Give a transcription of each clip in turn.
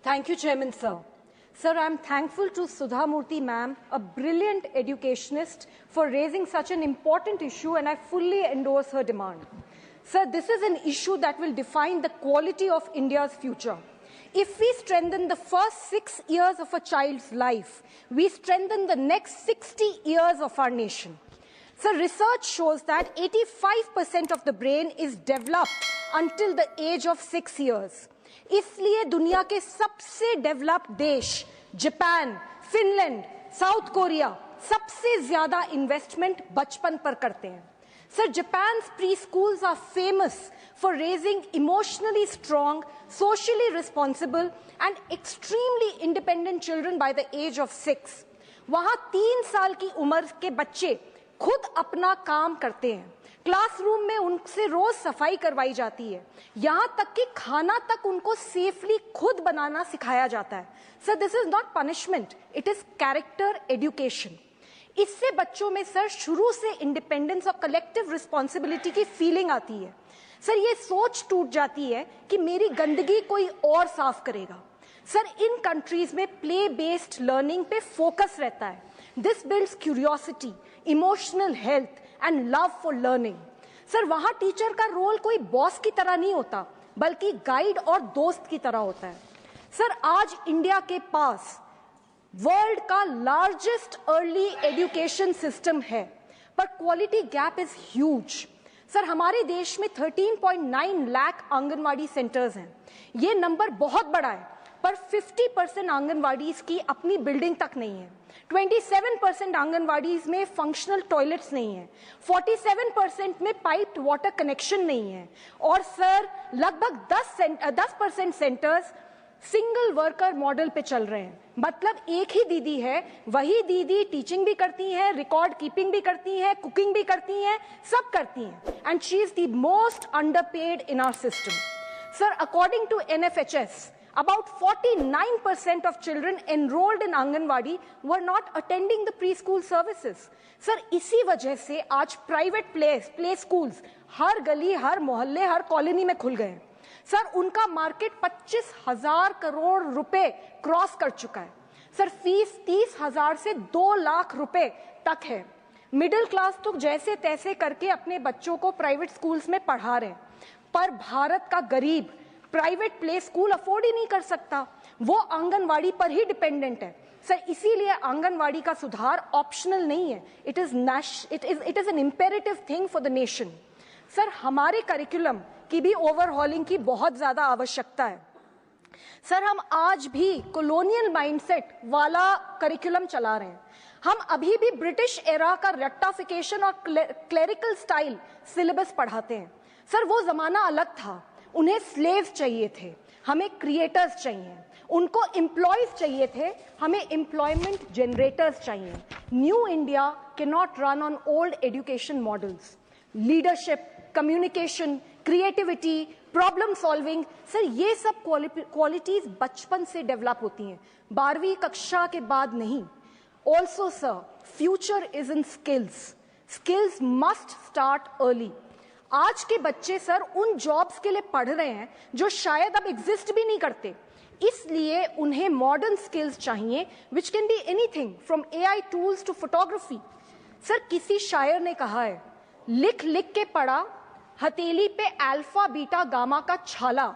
Thank you, Chairman, sir. Sir, I'm thankful to Sudha Murthy ma'am, a brilliant educationist, for raising such an important issue, and I fully endorse her demand. Sir, this is an issue that will define the quality of India's future. If we strengthen the first 6 years of a child's life, we strengthen the next 60 years of our nation. Sir, research shows that 85% of the brain is developed until the age of 6 years. इसलिए दुनिया के सबसे developed देश Japan, Finland, south Korea सबसे ज्यादा investment बचपन पर करते हैं. Sir, Japan's preschools are famous for raising emotionally strong, socially responsible and extremely independent children by the age of 6. वहाँ 3 साल की उम्र के बच्चे खुद अपना काम करते हैं. क्लासरूम में उनसे रोज सफाई करवाई जाती है. यहाँ तक कि खाना तक उनको सेफली खुद बनाना सिखाया जाता है. Sir, this is not punishment, it is character education. इससे बच्चों में सर शुरू से इंडिपेंडेंस और कलेक्टिव रिस्पॉन्सिबिलिटी की फीलिंग आती है. सर, ये सोच टूट जाती है कि मेरी गंदगी कोई और साफ करेगा. सर, इन कंट्रीज में प्ले बेस्ड लर्निंग पे फोकस रहता है. This builds curiosity, emotional health and love for learning. Sir, वहां टीचर का रोल कोई बॉस की तरह नहीं होता, बल्कि गाइड और दोस्त की तरह होता है. सर, आज इंडिया के पास वर्ल्ड का लार्जेस्ट अर्ली एजुकेशन सिस्टम है, पर quality gap is huge. Sir, हमारे देश में 13.9 लाख आंगनवाड़ी सेंटर्स हैं. ये नंबर बहुत बड़ा है, पर 50% आंगनवाड़ीज की अपनी बिल्डिंग तक नहीं है. 27% आंगनवाड़ीज में फंक्शनल टॉयलेट्स नहीं है. 47% में पाइप्ड वाटर कनेक्शन नहीं है. और सर, लगभग 10% सेंटर्स सिंगल वर्कर मॉडल पे चल रहे हैं. मतलब एक ही दीदी है, वही दीदी टीचिंग भी करती है, रिकॉर्ड कीपिंग भी करती है, कुकिंग भी करती है, सब करती हैं. And she is the most underpaid in our system. Sir, according to NFHS, about 49% of children enrolled in Anganwadi were not attending the preschool services. Sir, इसी वजह से आज प्राइवेट प्ले स्कूल्स हर गली, हर मोहल्ले, हर कॉलोनी में खुल गए. सर, उनका मार्केट 25,000 करोड़ रुपए क्रॉस कर चुका है. सर, फीस 30,000 से 2 लाख रुपए तक है. मिडिल क्लास तो जैसे तैसे करके अपने बच्चों को प्राइवेट स्कूल्स में पढ़ा रहे हैं, पर भारत का गरीब प्राइवेट प्ले स्कूल अफोर्ड ही नहीं कर सकता. वो आंगनवाड़ी पर ही डिपेंडेंट है. सर, इसीलिए आंगनवाड़ी का सुधार ऑप्शनल नहीं है, it is an imperative thing for the nation. Sir, हमारे करिकुलम की भी ओवरहॉलिंग की बहुत ज्यादा आवश्यकता है. सर, हम आज भी कॉलोनियल माइंडसेट वाला करिकुलम चला रहे हैं. हम अभी भी ब्रिटिश एरा का रेक्टाफिकेशन और क्लेरिकल स्टाइल सिलेबस पढ़ाते हैं. सर, वो जमाना अलग था. उन्हें स्लेव्स चाहिए थे, हमें क्रिएटर्स चाहिए. उनको एम्प्लॉयज चाहिए थे, हमें एम्प्लॉयमेंट जनरेटर्स चाहिए. New India can not run on old education models. Leadership, communication, creativity, problem solving, sir, ये सब क्वालिटीज बचपन से डेवलप होती हैं, 12वीं कक्षा के बाद नहीं. Also sir, future is in skills. Skills must start early. आज के बच्चे सर उन जॉब्स के लिए पढ़ रहे हैं जो शायद अब एग्जिस्ट भी नहीं करते. इसलिए उन्हें मॉडर्न स्किल्स चाहिए, which can be anything from AI tools to photography. Sir, किसी शायर ने कहा है, लिख लिख के पढ़ा हथेली पे अल्फा बीटा गामा का छाला.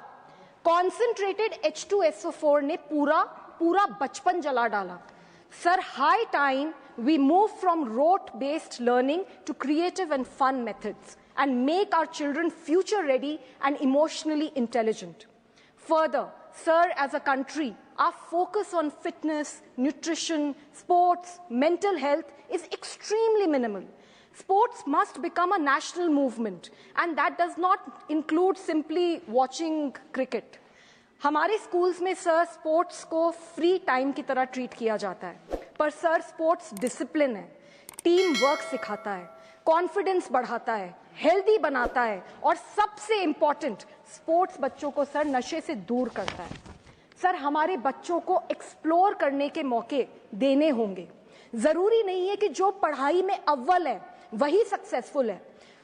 कॉन्सेंट्रेटेड H2SO4 ने पूरा बचपन जला डाला. Sir, high time we move from rote based learning to creative and fun methods and make our children future ready and emotionally intelligent. Further, sir, as a country, our focus on fitness, nutrition, sports, mental health is extremely minimal. Sports must become a national movement, and that does not include simply watching cricket. हमारे schools में sir sports को free time की तरह treat किया जाता है, पर sir sports discipline है, टीम वर्क सिखाता है, कॉन्फिडेंस बढ़ाता है, हेल्दी बनाता है, और सबसे इंपॉर्टेंट, स्पोर्ट्स बच्चों को सर नशे से दूर करता है. सर, हमारे बच्चों को एक्सप्लोर करने के मौके देने होंगे. जरूरी नहीं है कि जो पढ़ाई में अव्वल है वही सक्सेसफुल है.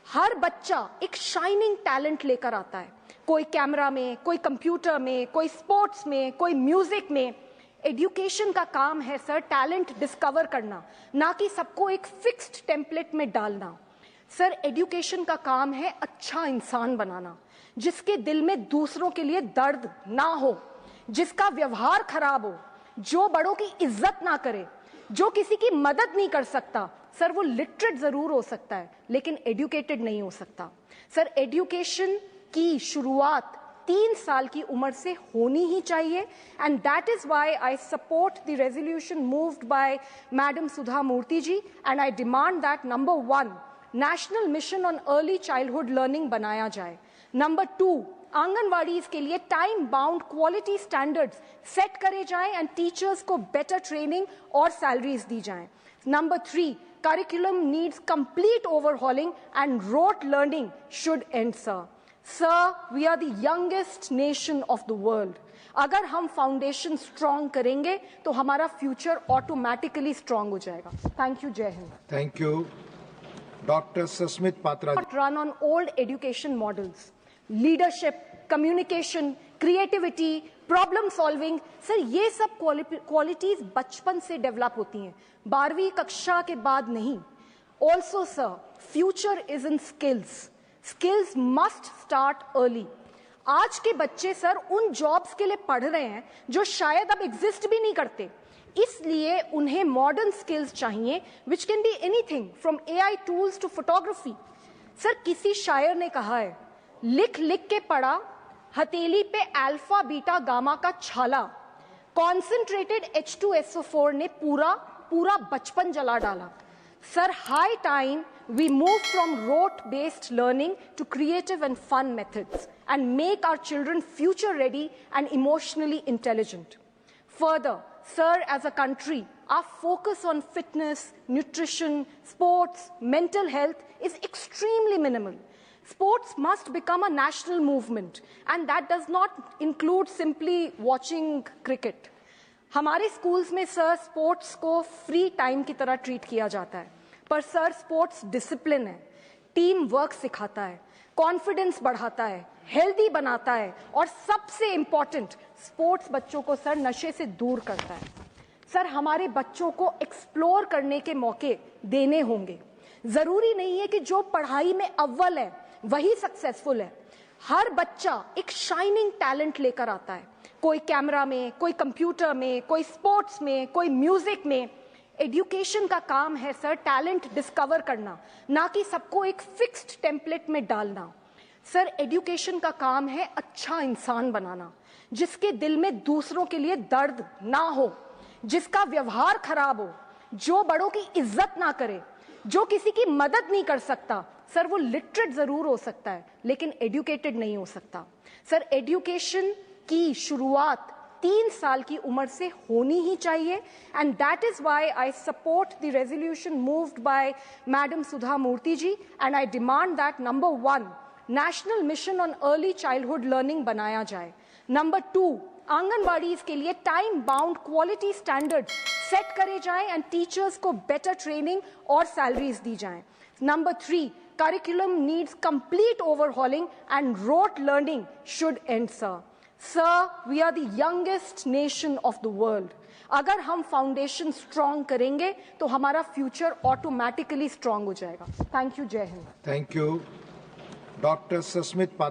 हर बच्चा एक शाइनिंग टैलेंट लेकर आता है, कोई कैमरा में, कोई कंप्यूटर में, कोई स्पोर्ट्स में, कोई म्यूजिक में। एजुकेशन का काम है सर टैलेंट डिस्कवर करना, ना कि सबको एक फिक्स्ड टेम्पलेट में डालना। सर एजुकेशन का काम है अच्छा इंसान बनाना, जिसके दिल में दूसरों के लिए दर्द ना हो, जिसका व्यवहार खराब हो, जो बड़ों की इज्जत ना करे, जो किसी की मदद नहीं कर सकता। सर वो लिटरेट जरूर हो सकता है लेकिन एजुकेटेड नहीं हो सकता। सर एजुकेशन की शुरुआत 3 साल की उम्र से होनी ही चाहिए, and that is why I support the resolution moved by madam Sudha Murthy ji, and I demand that number 1 national mission on early childhood learning बनाया जाए। नंबर 2 आंगनवाड़ी के लिए time bound quality standards set करे जाएं एंड टीचर्स को बेटर ट्रेनिंग और salaries दी जाएं। Number 3 curriculum needs complete overhauling and rote learning should end, sir. Sir, we are the youngest nation of the world. अगर हम फाउंडेशन स्ट्रॉन्ग करेंगे तो हमारा फ्यूचर ऑटोमेटिकली स्ट्रॉन्ग हो जाएगा। थैंक यू, जय Hind. Thank you. Doctor Sasmit Patra. Run on old education models, leadership, communication, creativity, problem solving. Sir ये सब क्वालिटीज बचपन से डेवलप होती हैं, 12वीं कक्षा के बाद नहीं। Also sir future is in skills, skills must start early. आज के बच्चे सर उन जॉब्स के लिए पढ़ रहे हैं जो शायद अब एग्जिस्ट भी नहीं करते, इसलिए उन्हें मॉडर्न स्किल्स चाहिए which can be anything from AI tools to photography. Sir किसी शायर ने कहा है, लिख लिख के पढ़ा हथेली पे अल्फा बीटा गामा का छाला, कॉन्सेंट्रेटेड H2SO4 ने पूरा बचपन जला डाला। Sir high time we move from rote based learning to creative and fun methods and make our children future ready and emotionally intelligent. Further, sir, as a country, our focus on fitness, nutrition, sports, mental health is extremely minimal. Sports must become a national movement, and that does not include simply watching cricket. हमारे schools में sir sports को free time की तरह treat किया जाता है, पर sir sports discipline है, टीम वर्क सिखाता है, कॉन्फिडेंस बढ़ाता है, हेल्दी बनाता है, और सबसे इंपॉर्टेंट स्पोर्ट्स बच्चों को सर नशे से दूर करता है। सर हमारे बच्चों को एक्सप्लोर करने के मौके देने होंगे। जरूरी नहीं है कि जो पढ़ाई में अव्वल है वही सक्सेसफुल है। हर बच्चा एक शाइनिंग टैलेंट लेकर आता है, कोई कैमरा में, कोई कंप्यूटर में, कोई स्पोर्ट्स में, कोई म्यूजिक में। एजुकेशन का काम है सर टैलेंट डिस्कवर करना, ना कि सबको एक फिक्स्ड टेम्पलेट में डालना। सर एजुकेशन का काम है अच्छा इंसान बनाना, जिसके दिल में दूसरों के लिए दर्द ना हो, जिसका व्यवहार खराब हो, जो बड़ों की इज्जत ना करे, जो किसी की मदद नहीं कर सकता। सर वो लिटरेट जरूर हो सकता है लेकिन एजुकेटेड नहीं हो सकता। सर एजुकेशन की शुरुआत 3 साल की उम्र से होनी ही चाहिए, and that is why I support the resolution moved by madam Sudha Murthy ji, and I demand that number 1 national mission on early childhood learning बनाया जाए। नंबर 2 आंगनवाड़ी के लिए time bound quality standards set करे जाएं एंड टीचर्स को बेटर ट्रेनिंग और salaries दी जाएं। Number 3 curriculum needs complete overhauling and rote learning should end, sir. Sir, we are the youngest nation of the world. अगर हम फाउंडेशन स्ट्रॉन्ग करेंगे तो हमारा फ्यूचर ऑटोमेटिकली स्ट्रॉन्ग हो जाएगा। थैंक यू, जय Hind. Thank you. Doctor Sasmit Patra.